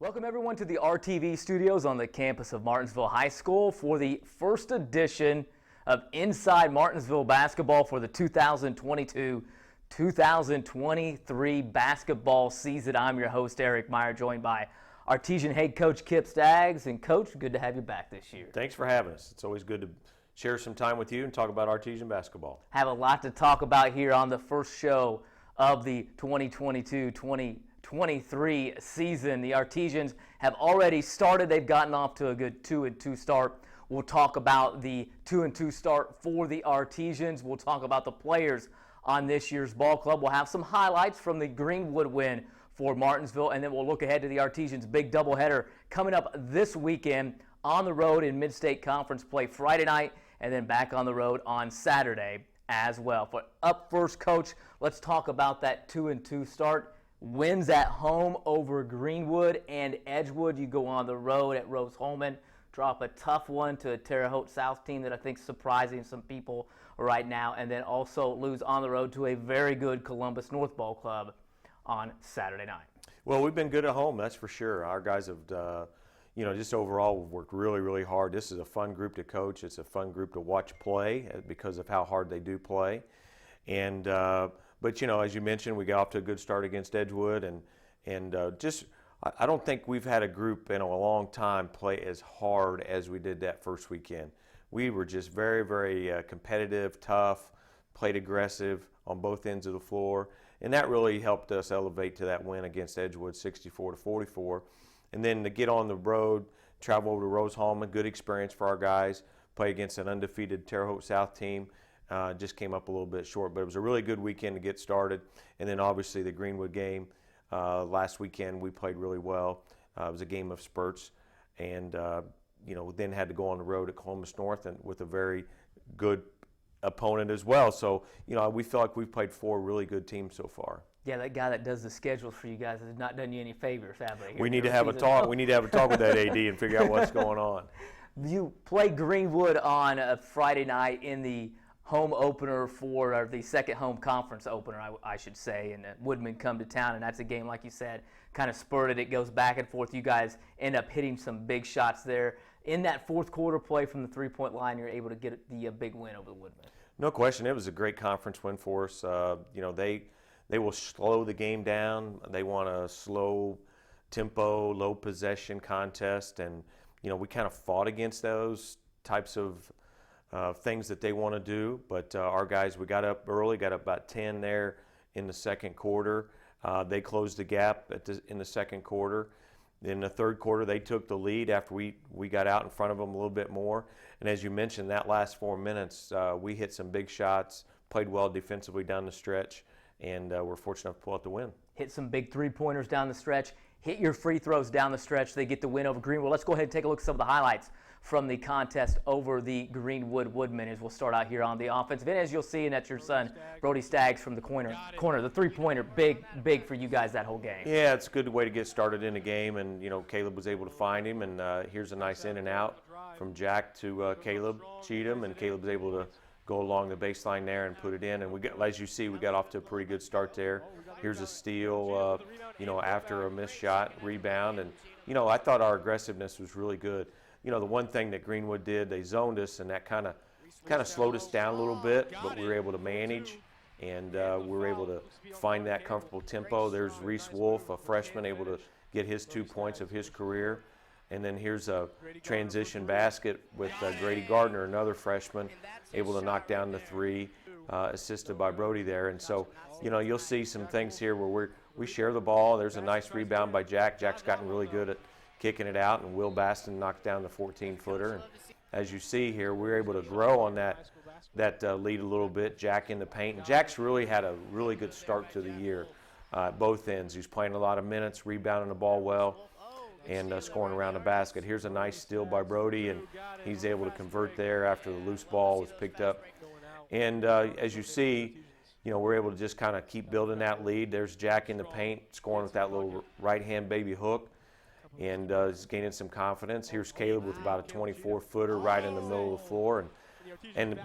Welcome everyone to the RTV studios on the campus of Martinsville High School for the first edition of Inside Martinsville Basketball for the 2022-2023 basketball season. I'm your host, Eric Meyer, joined by Artesian head coach Kip Staggs. And Coach, good to have you back this year. Thanks for having us. It's always good to share some time with you and talk about Artesian basketball. Have a lot to talk about here on the first show of the 2022-2023 season. The Artesians have already started. They've gotten off to a good 2-2 start. We'll talk about the 2-2 start for the Artesians. We'll talk about the players on this year's ball club. We'll have some highlights from the Greenwood win for Martinsville, and then we'll look ahead to the Artesians' big doubleheader coming up this weekend on the road in Mid-State Conference play Friday night, and then back on the road on Saturday as well. But up first, Coach, let's talk about that 2-2 start. Wins at home over Greenwood and Edgewood. You go on the road at Rose-Hulman, drop a tough one to a Terre Haute South team that I think is surprising some people right now, and then also lose on the road to a very good Columbus North Ball Club on Saturday night. Well, we've been good at home, that's for sure. Our guys have, just overall we've worked really, really hard. This is a fun group to coach. It's a fun group to watch play because of how hard they do play. And but, as you mentioned, we got off to a good start against Edgewood. I don't think we've had a group in a long time play as hard as we did that first weekend. We were just very, very competitive, tough, played aggressive on both ends of the floor. And that really helped us elevate to that win against Edgewood, 64-44. And then to get on the road, travel over to Rose-Hulman, good experience for our guys, play against an undefeated Terre Haute South team. Just came up a little bit short, but it was a really good weekend to get started. And then obviously the Greenwood game last weekend, we played really well. It was a game of spurts, and then had to go on the road at Columbus North and with a very good opponent as well. So we feel like we've played 4 really good teams so far. Yeah, that guy that does the schedules for you guys has not done you any favors, have they? We need to have a talk. We need to have a talk with that AD and figure out what's going on. You play Greenwood on a Friday night in the home opener or the second home conference opener, I should say, and Woodmen come to town, and that's a game, like you said, kind of spurted. It goes back and forth. You guys end up hitting some big shots there. In that fourth quarter play from the three-point line, you're able to get the big win over the Woodmen. No question. It was a great conference win for us. They will slow the game down. They want a slow tempo, low possession contest, and we kind of fought against those types of things that they want to do. But our guys, we got up early, got up about 10 there in the second quarter. They closed the gap in the second quarter. In the third quarter, they took the lead after we got out in front of them a little bit more. And as you mentioned, that last 4 minutes, we hit some big shots, played well defensively down the stretch, and we're fortunate enough to pull out the win. Hit some big three-pointers down the stretch, hit your free throws down the stretch. They get the win over Greenwood. Let's go ahead and take a look at some of the highlights from the contest over the Greenwood Woodmen as we'll start out here on the offensive end. As you'll see, and that's your son, Brody Staggs from the corner. The three-pointer, big for you guys that whole game. Yeah, it's a good way to get started in the game, and Caleb was able to find him, and here's a nice in and out from Jack to Caleb Cheatham, and Caleb was able to go along the baseline there and put it in. And as you see, we got off to a pretty good start there. Here's a steal, after a missed shot, rebound, and I thought our aggressiveness was really good. The one thing that Greenwood did, they zoned us, and that kind of slowed us down a little bit, but we were able to manage, and we were able to find that comfortable tempo. There's Reese Wolf, a freshman, able to get his 2 points of his career. And then here's a transition basket with Grady Gardner, another freshman, able to knock down the 3, assisted by Brody there. And so, you'll see some things here where we share the ball. There's a nice rebound by Jack. Jack's gotten really good at kicking it out, and Will Baston knocked down the 14-footer. And as you see here, we're able to grow on that lead a little bit. Jack in the paint. And Jack's really had a really good start to the year, both ends. He's playing a lot of minutes, rebounding the ball well, and scoring around the basket. Here's a nice steal by Brody, and he's able to convert there after the loose ball was picked up. And as you see, we're able to just kind of keep building that lead. There's Jack in the paint, scoring with that little right-hand baby hook, and is gaining some confidence. Here's Caleb with about a 24-footer right in the middle of the floor.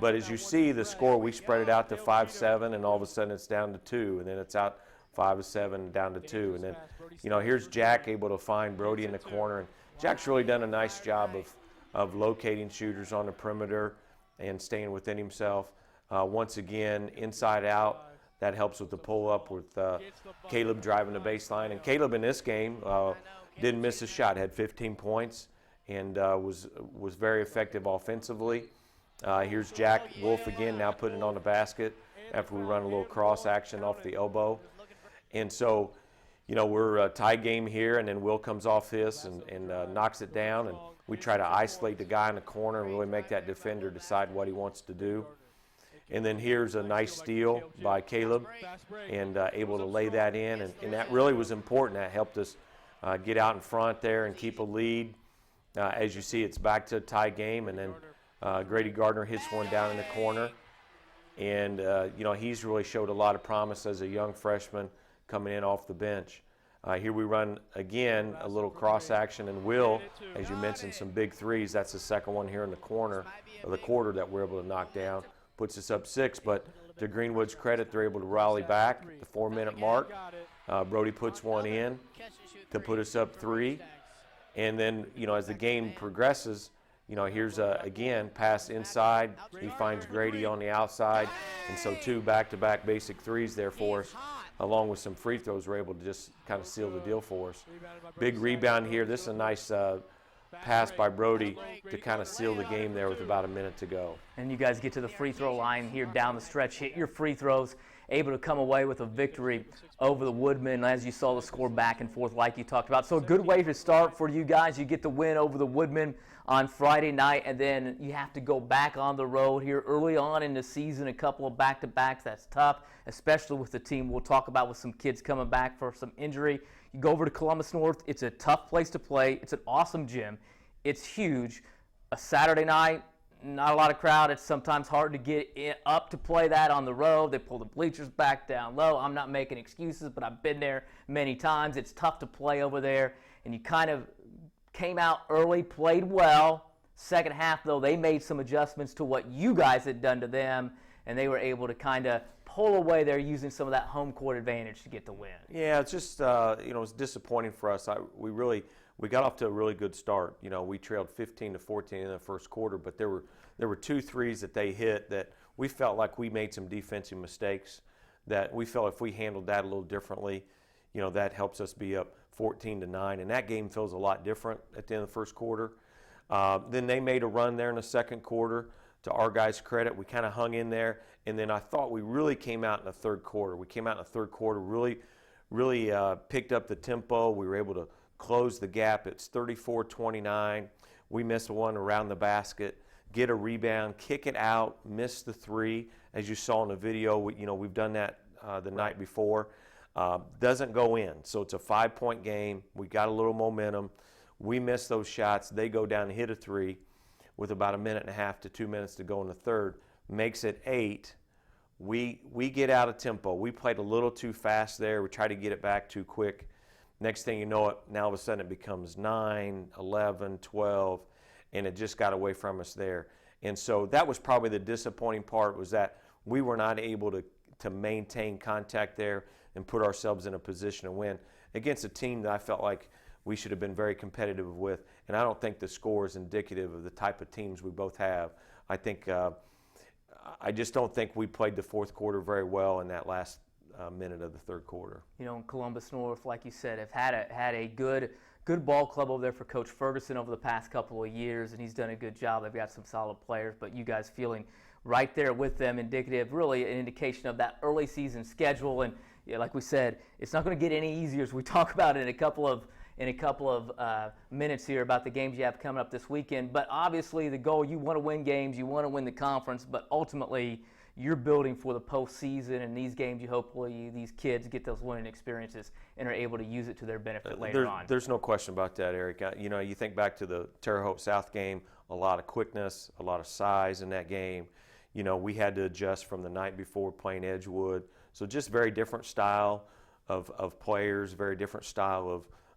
But as you see, the score, we spread it out to 5-7, and all of a sudden it's down to 2, and then it's out 5 of 7 down to 2. And then, here's Jack able to find Brody in the corner. And Jack's really done a nice job of locating shooters on the perimeter and staying within himself. Once again, inside out, that helps with the pull-up with Caleb driving the baseline. And Caleb in this game didn't miss a shot, had 15 points, and was very effective offensively. Here's Jack Wolf again, now putting it on the basket after we run a little cross action off the elbow. And so, we're a tie game here, and then Will comes off this and knocks it down. And we try to isolate the guy in the corner and really make that defender decide what he wants to do. And then here's a nice steal by Caleb and able to lay that in. And that really was important. That helped us get out in front there and keep a lead. As you see, it's back to a tie game. And then Grady Gardner hits one down in the corner. And, he's really showed a lot of promise as a young freshman coming in off the bench. Here we run, again, a little cross action. And Will, as you mentioned, some big threes. That's the second one here in the corner of the quarter that we're able to knock down. Puts us up 6, but to Greenwood's credit, they're able to rally back at the 4-minute mark. Brody puts one in to put us up 3. And then, as the game progresses, here's again, pass inside. He finds Grady on the outside. And so 2 back-to-back basic threes there for us, along with some free throws, we're able to just kind of seal the deal for us. Big rebound here. This is a nice pass by Brody to kind of seal the game there with about a minute to go. And you guys get to the free throw line here down the stretch, hit your free throws, able to come away with a victory over the Woodmen, as you saw the score back and forth like you talked about. So a good way to start for you guys. You get the win over the Woodmen on Friday night, and then you have to go back on the road here early on in the season, a couple of back-to-backs. That's tough, especially with the team we'll talk about with some kids coming back for some injury. You go over to Columbus North. It's a tough place to play. It's an awesome gym. It's huge. A Saturday night, not a lot of crowd. It's sometimes hard to get up to play that on the road. They pull the bleachers back down low. I'm not making excuses, but I've been there many times. It's tough to play over there. And you kind of came out early, played well. Second half, though, they made some adjustments to what you guys had done to them, and they were able to kind of pull away there using some of that home court advantage to get the win. Yeah, it's just, it was disappointing for us. We got off to a really good start. We trailed 15-14 in the first quarter, but there were 2 threes that they hit that we felt like we made some defensive mistakes that we felt if we handled that a little differently, that helps us be up 14-9. And that game feels a lot different at the end of the first quarter. Then they made a run there in the second quarter. To our guys' credit, we kind of hung in there. And then I thought we really came out in the third quarter. We came out in the third quarter, really picked up the tempo. We were able to close the gap. It's 34-29. We missed one around the basket, get a rebound, kick it out, miss the 3. As you saw in the video, we've done that the night before. Doesn't go in. So it's a 5-point game. We got a little momentum. We miss those shots. They go down and hit a 3 with about a minute and a half to 2 minutes to go in the third. Makes it 8. We get out of tempo. We played a little too fast there. We tried to get it back too quick. Next thing you know, now all of a sudden it becomes 9, 11, 12, and it just got away from us there. And so that was probably the disappointing part, was that we were not able to maintain contact there and put ourselves in a position to win against a team that I felt like we should have been very competitive with. And I don't think the score is indicative of the type of teams we both have. I just don't think we played the fourth quarter very well in that last minute of the third quarter. In Columbus North, like you said, have had a good ball club over there for Coach Ferguson over the past couple of years, and he's done a good job. They've got some solid players, but you guys feeling right there with them, indicative, really an indication of that early season schedule. And like we said, it's not going to get any easier, as we talk about in a couple of minutes here about the games you have coming up this weekend. But obviously the goal, you want to win games, you want to win the conference, but ultimately you're building for the postseason, and these games, hopefully these kids get those winning experiences and are able to use it to their benefit later on. There's no question about that, Eric. You think back to the Terre Haute South game, a lot of quickness, a lot of size in that game. We had to adjust from the night before playing Edgewood. So just very different style of players, very different style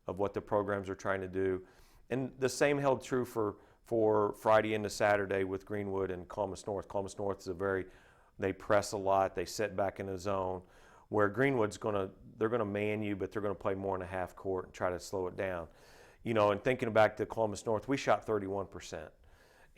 of what the programs are trying to do. And the same held true for Friday into Saturday with Greenwood and Columbus North. Columbus North is they press a lot, they sit back in the zone, where Greenwood's going to to man you, but they're going to play more in a half court and try to slow it down. And thinking back to Columbus North, we shot 31%.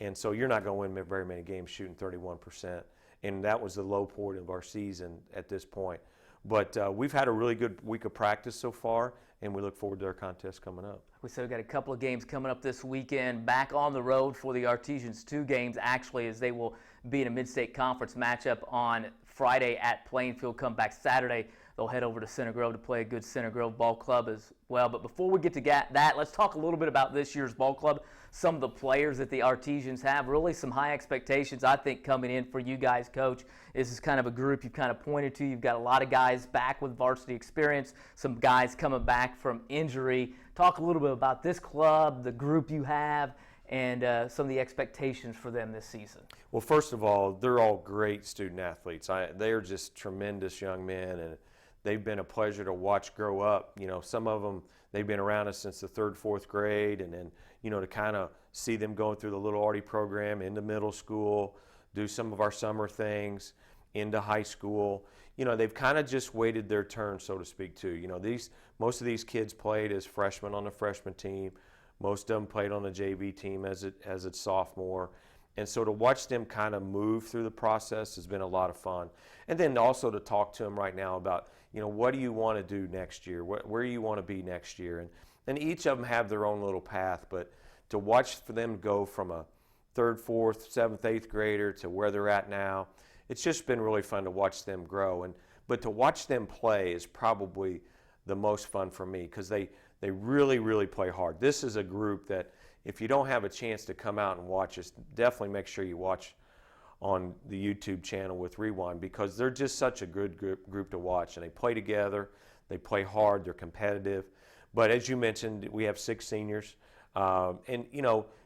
And so you're not going to win very many games shooting 31%. And that was the low point of our season at this point. But we've had a really good week of practice so far, and we look forward to our contest coming up. We said we've got a couple of games coming up this weekend. Back on the road for the Artesians, 2 games actually, as they will be in a mid-state conference matchup on Friday at Plainfield. Come back Saturday, they'll head over to Center Grove to play a good Center Grove ball club as well. But before we get to that, let's talk a little bit about this year's ball club. Some of the players that the Artesians have, really some high expectations, I think, coming in for you guys, Coach. This is kind of a group you've kind of pointed to. You've got a lot of guys back with varsity experience, some guys coming back from injury. Talk a little bit about this club, the group you have, and some of the expectations for them this season. Well, first of all, they're all great student athletes. They are just tremendous young men, and they've been a pleasure to watch grow up. Some of them, they've been around us since the 3rd, 4th grade, and then, to kind of see them going through the Little Artie program into middle school, do some of our summer things, into high school. They've kind of just waited their turn, so to speak, too. Most of these kids played as freshmen on the freshman team. Most of them played on the JV team as a sophomore. And so to watch them kind of move through the process has been a lot of fun. And then also to talk to them right now about, what do you want to do next year? Where do you want to be next year? And each of them have their own little path, but to watch for them go from a 3rd, 4th, 7th, 8th grader to where they're at now, it's just been really fun to watch them grow. But to watch them play is probably the most fun for me because they really, really play hard. This is a group that if you don't have a chance to come out and watch us, definitely make sure you watch on the YouTube channel with Rewind because they're just such a good group to watch. And they play together, they play hard, they're competitive. But as you mentioned, we have 6 seniors. And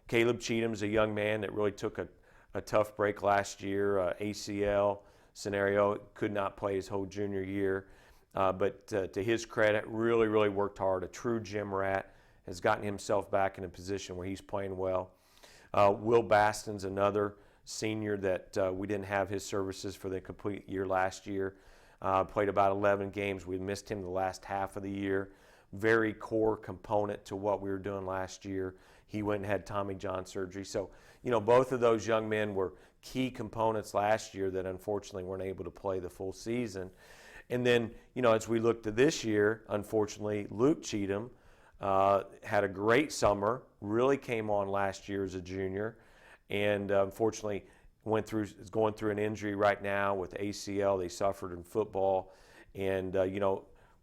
Caleb Cheatham's a young man that really took a tough break last year, ACL scenario, could not play his whole junior year. But to his credit, really, really worked hard. A true gym rat, has gotten himself back in a position where he's playing well. Will Baston's another senior that we didn't have his services for the complete year last year. Played about 11 games. We missed him the last half of the year. Very core component to what we were doing last year. He went and had Tommy John surgery. So, both of those young men were key components last year that unfortunately weren't able to play the full season. And then, as we look to this year, unfortunately, Luke Cheatham had a great summer, really came on last year as a junior, and unfortunately is going through an injury right now with ACL they suffered in football. And,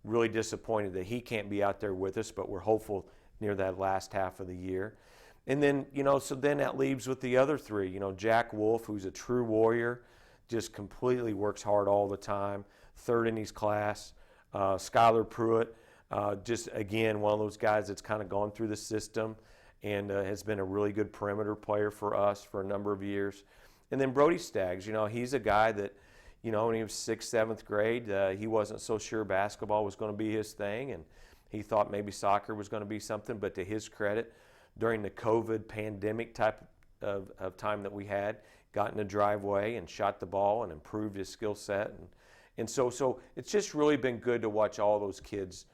really disappointed that he can't be out there with us, but we're hopeful near that last half of the year. And then, so then that leaves with the other 3, Jack Wolf, who's a true warrior, just completely works hard all the time, 3rd in his class. Skylar Pruitt, just again, one of those guys that's kind of gone through the system and has been a really good perimeter player for us for a number of years. And then Brody Staggs, he's a guy that, when he was 6th, 7th grade, he wasn't so sure basketball was going to be his thing, and he thought maybe soccer was going to be something. But to his credit, during the COVID pandemic type of time that we had, got in the driveway and shot the ball and improved his skill set. And so it's just really been good to watch all those kids,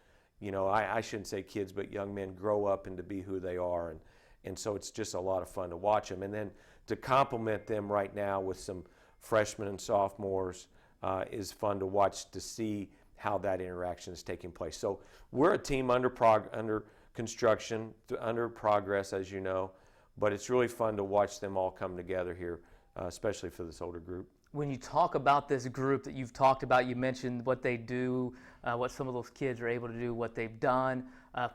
I shouldn't say kids, but young men grow up and to be who they are. And so it's just a lot of fun to watch them. And then to complement them right now with some freshmen and sophomores is fun to watch to see how that interaction is taking place. So we're a team under construction, under progress, as you know, but it's really fun to watch them all come together here, especially for this older group. When you talk about this group that you've talked about, you mentioned what they do, what some of those kids are able to do, what they've done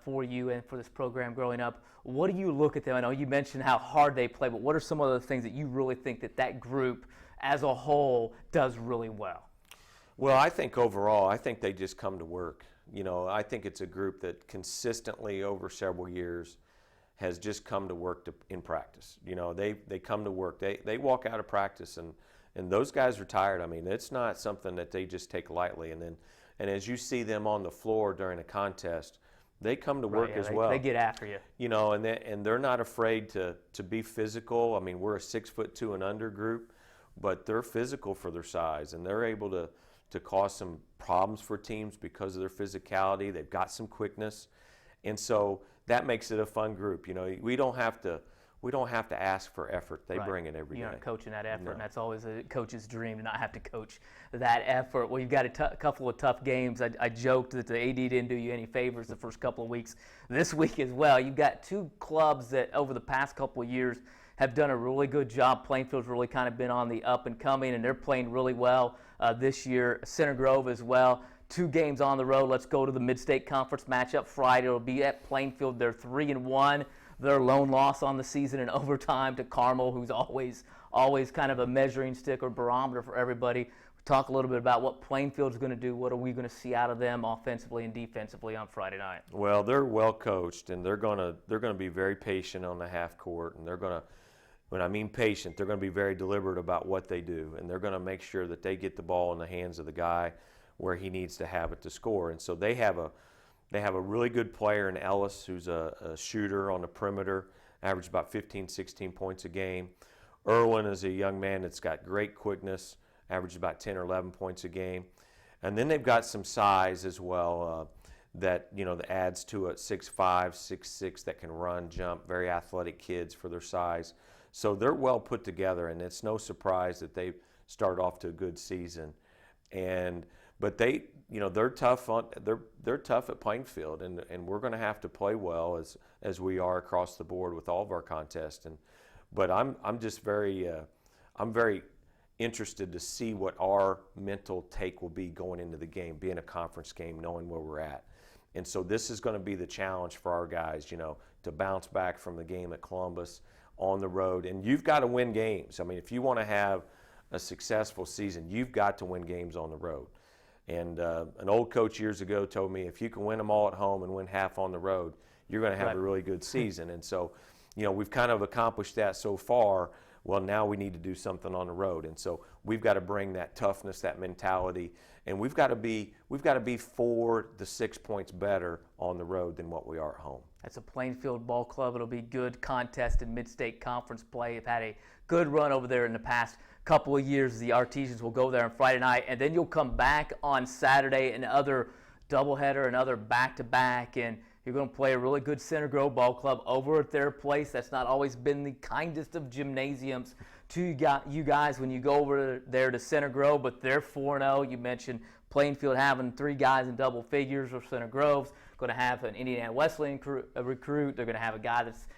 for you and for this program growing up. What do you look at them? I know you mentioned how hard they play, but what are some of the things that you really think that group as a whole does really well? Well, I think overall, I think they just come to work. I think it's a group that consistently over several years has just come to work in practice. They come to work. They walk out of practice and those guys are tired. I mean, it's not something that they just take lightly. And as you see them on the floor during a contest, they come to work as well. They get after you. And they're not afraid to be physical. I mean, we're a 6'2" and under group, but they're physical for their size, and they're able to cause some problems for teams because of their physicality. They've got some quickness, and so that makes it a fun group. You know, we don't have to ask for effort. They Right. bring it every day. You aren't coaching that effort, No. and that's always a coach's dream to not have to coach that effort. Well, you've got a couple of tough games. I joked that the AD didn't do you any favors the first couple of weeks. This week as well, you've got two clubs that over the past couple of years have done a really good job. Plainfield's really kind of been on the up and coming, and they're playing really well this year. Center Grove as well. 2 games on the road. Let's go to the Mid-State Conference matchup Friday. It'll be at Plainfield. They're 3-1. Their lone loss on the season in overtime to Carmel, who's always kind of a measuring stick or barometer for everybody. Talk a little bit about what Plainfield's going to do. What are we going to see out of them offensively and defensively on Friday night? Well, they're well coached, and they're going to be very patient on the half court, and they're going to, when I mean patient, they're going to be very deliberate about what they do, and they're going to make sure that they get the ball in the hands of the guy where he needs to have it to score. And so they have a really good player in Ellis, who's a shooter on the perimeter, averaged about 15, 16 points a game. Irwin is a young man that's got great quickness, averaged about 10 or 11 points a game. And then they've got some size as well that adds to it, 6'5", 6'6", that can run, jump, very athletic kids for their size. So they're well put together, and it's no surprise that they started off to a good season. But they're tough they're tough at Plainfield, and we're going to have to play well as we are across the board with all of our contests. But I'm just very interested to see what our mental take will be going into the game, being a conference game, knowing where we're at. And so this is going to be the challenge for our guys, to bounce back from the game at Columbus on the road. And you've got to win games. I mean, if you want to have a successful season, you've got to win games on the road. And an old coach years ago told me, if you can win them all at home and win half on the road, you're going to have a really good season. And so, we've kind of accomplished that so far. Well, now we need to do something on the road. And so we've got to bring that toughness, that mentality, and we've got to be 4 to 6 points better on the road than what we are at home. That's a Plainfield ball club. It'll be good contest in Mid-State Conference play. They've had a good run over there in the past couple of years. The Artesians will go there on Friday night, and then you'll come back on Saturday, another doubleheader, another back-to-back, and you're going to play a really good Center Grove ball club over at their place. That's not always been the kindest of gymnasiums to you guys when you go over there to Center Grove, but they're 4-0. You mentioned Plainfield having 3 guys in double figures, or Center Grove's going to have an Indiana Wesleyan recruit. They're going to have a guy that's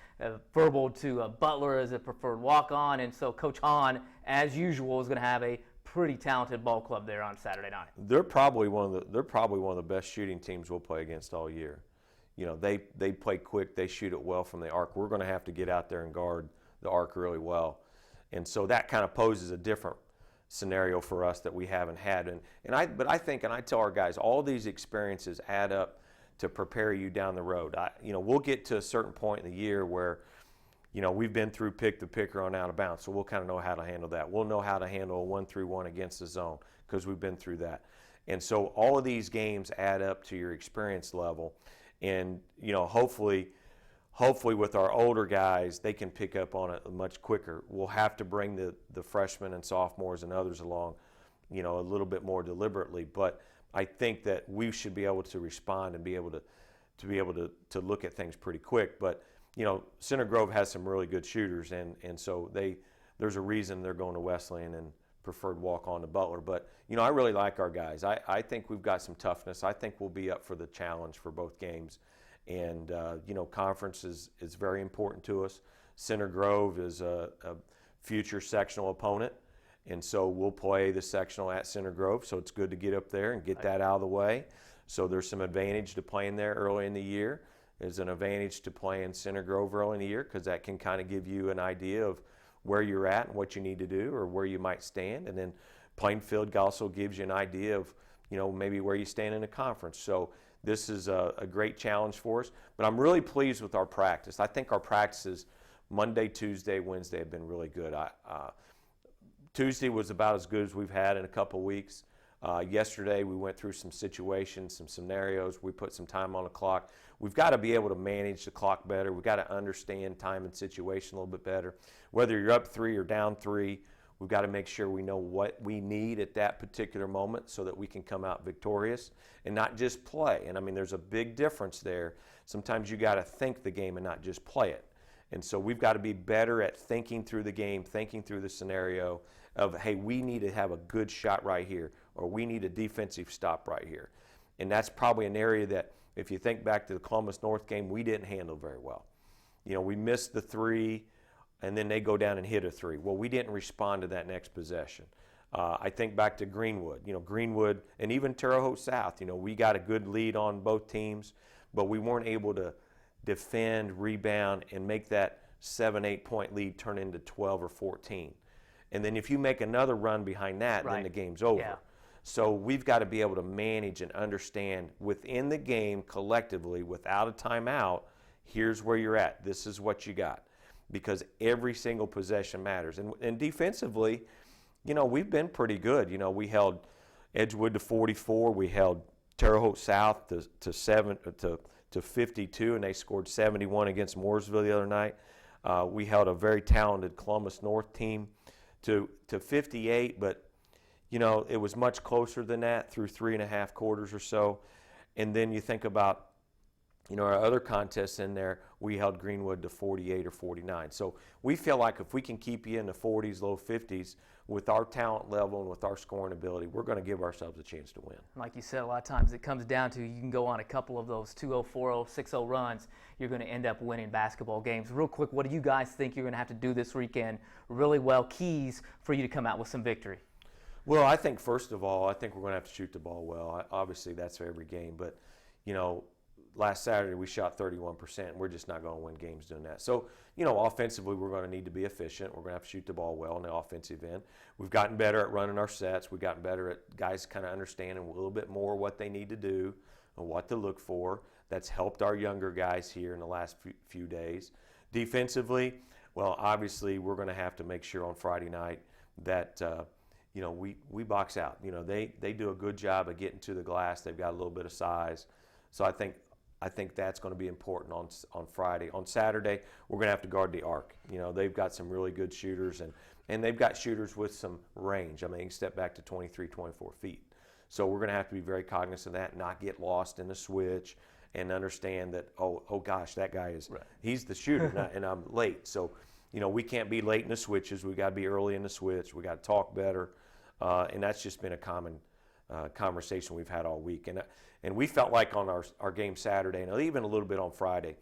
verbal to Butler as a preferred walk-on, and so Coach Hahn, as usual, is going to have a pretty talented ball club there on Saturday night. They're probably one of the best shooting teams we'll play against all year. They play quick, they shoot it well from the arc. We're going to have to get out there and guard the arc really well, and so that kind of poses a different scenario for us that we haven't had. But I think, and I tell our guys, all these experiences add up to prepare you down the road. We'll get to a certain point in the year where, we've been through pick the picker on out of bounds, so we'll kind of know how to handle that. We'll know how to handle a 1-3-1 against the zone because we've been through that. And so all of these games add up to your experience level, and hopefully with our older guys, they can pick up on it much quicker. We'll have to bring the freshmen and sophomores and others along, a little bit more deliberately, but I think that we should be able to respond and be able to look at things pretty quick. But Center Grove has some really good shooters, and so there's a reason they're going to Wesleyan and preferred walk on to Butler. But I really like our guys. I think we've got some toughness. I think we'll be up for the challenge for both games, and conference is very important to us. Center Grove is a future sectional opponent. And so we'll play the sectional at Center Grove, so it's good to get up there and get that out of the way. So there's some advantage to playing there early in the year. There's an advantage to playing Center Grove early in the year because that can kind of give you an idea of where you're at and what you need to do or where you might stand. And then Plainfield also gives you an idea of, maybe where you stand in a conference. So this is a great challenge for us. But I'm really pleased with our practice. I think our practices Monday, Tuesday, Wednesday have been really good. Tuesday was about as good as we've had in a couple weeks. Yesterday we went through some situations, some scenarios. We put some time on the clock. We've got to be able to manage the clock better. We've got to understand time and situation a little bit better. Whether you're up 3 or down 3, We've got to make sure we know what we need at that particular moment so that we can come out victorious and not just play. And I mean, there's a big difference there. Sometimes you got to think the game and not just play it. And so we've got to be better at thinking through the game, thinking through the scenario of, hey, we need to have a good shot right here, or we need a defensive stop right here. And that's probably an area that, if you think back to the Columbus North game, we didn't handle very well. You know, we missed the three, and then they go down and hit a three. Well, we didn't respond to that next possession. I think back to Greenwood. You know, Greenwood and even Terre Haute South, you know, we got a good lead on both teams, but we weren't able to defend, rebound, and make that 7-8 point lead turn into 12 or 14. And then if you make another run behind that, then the game's over. Yeah. So we've got to be able to manage and understand within the game collectively, without a timeout, here's where you're at. This is what you got. Because every single possession matters. And defensively, you know, we've been pretty good. You know, we held Edgewood to 44. We held Terre Haute South to 52, and they scored 71 against Mooresville the other night. We held a very talented Columbus North team to 58, but, you know, it was much closer than that through 3.5 quarters or so. And then you think about, you know, our other contests in there, we held Greenwood to 48 or 49. So we feel like if we can keep you in the 40s, low 50s, with our talent level and with our scoring ability, we're going to give ourselves a chance to win. Like you said, a lot of times it comes down to you can go on a couple of those 2-0, 4-0, 6-0 runs. You're going to end up winning basketball games. Real quick, what do you guys think you're going to have to do this weekend really well, keys for you to come out with some victory? Well, I think, first of all, I think we're going to have to shoot the ball well. Obviously, that's for every game. But, you know, last Saturday we shot 31%. We're just not going to win games doing that. So, you know, offensively we're going to need to be efficient. We're going to have to shoot the ball well on the offensive end. We've gotten better at running our sets. We've gotten better at guys kind of understanding a little bit more what they need to do and what to look for. That's helped our younger guys here in the last few days. Defensively, well, obviously we're going to have to make sure on Friday night that you know, we box out. You know, they do a good job of getting to the glass. They've got a little bit of size. So I think that's going to be important on Friday. On Saturday, we're going to have to guard the arc. You know, they've got some really good shooters, and they've got shooters with some range. I mean, you can step back to 23, 24 feet. So we're going to have to be very cognizant of that, not get lost in the switch, and understand that, oh gosh, that guy is, he's the shooter, and I'm late. So, you know, we can't be late in the switches. We've got to be early in the switch. We've got to talk better. And that's just been a common conversation we've had all week. And we felt like on our game Saturday, and even a little bit on Friday,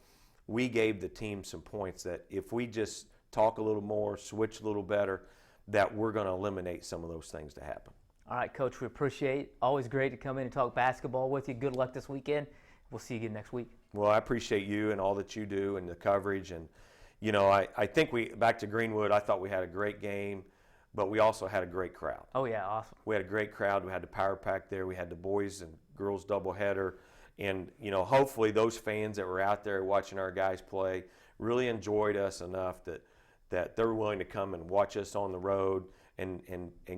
we gave the team some points that if we just talk a little more, switch a little better, that we're going to eliminate some of those things to happen. All right, Coach, we appreciate it. Always great to come in and talk basketball with you. Good luck this weekend. We'll see you again next week. Well, I appreciate you and all that you do and the coverage. And, you know, I think back to Greenwood, I thought we had a great game, but we also had a great crowd. Oh, yeah, awesome. We had a great crowd. We had the power pack there. We had the boys and girls doubleheader. And, you know, hopefully those fans that were out there watching our guys play really enjoyed us enough that they're willing to come and watch us on the road and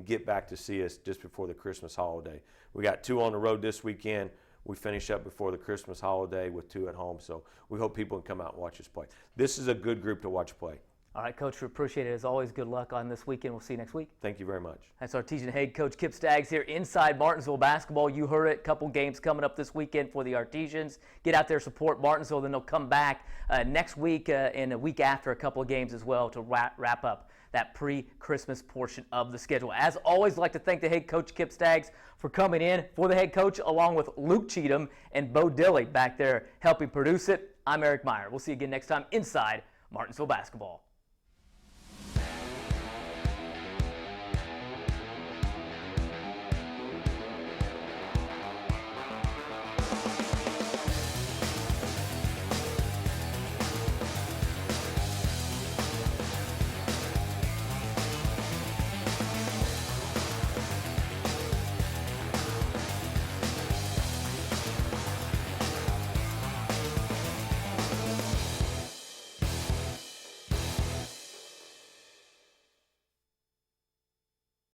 get back to see us just before the Christmas holiday. We got 2 on the road this weekend. We finish up before the Christmas holiday with 2 at home. So we hope people can come out and watch us play. This is a good group to watch play. All right, Coach, we appreciate it. As always, good luck on this weekend. We'll see you next week. Thank you very much. That's Artesian head coach Kip Staggs here inside Martinsville basketball. You heard it. Couple games coming up this weekend for the Artesians. Get out there, support Martinsville. Then they'll come back next week and a week after, a couple of games as well to wrap up that pre-Christmas portion of the schedule. As always, I'd like to thank the head coach Kip Staggs for coming in. For the head coach, along with Luke Cheatham and Bo Dilly back there helping produce it, I'm Eric Meyer. We'll see you again next time inside Martinsville basketball.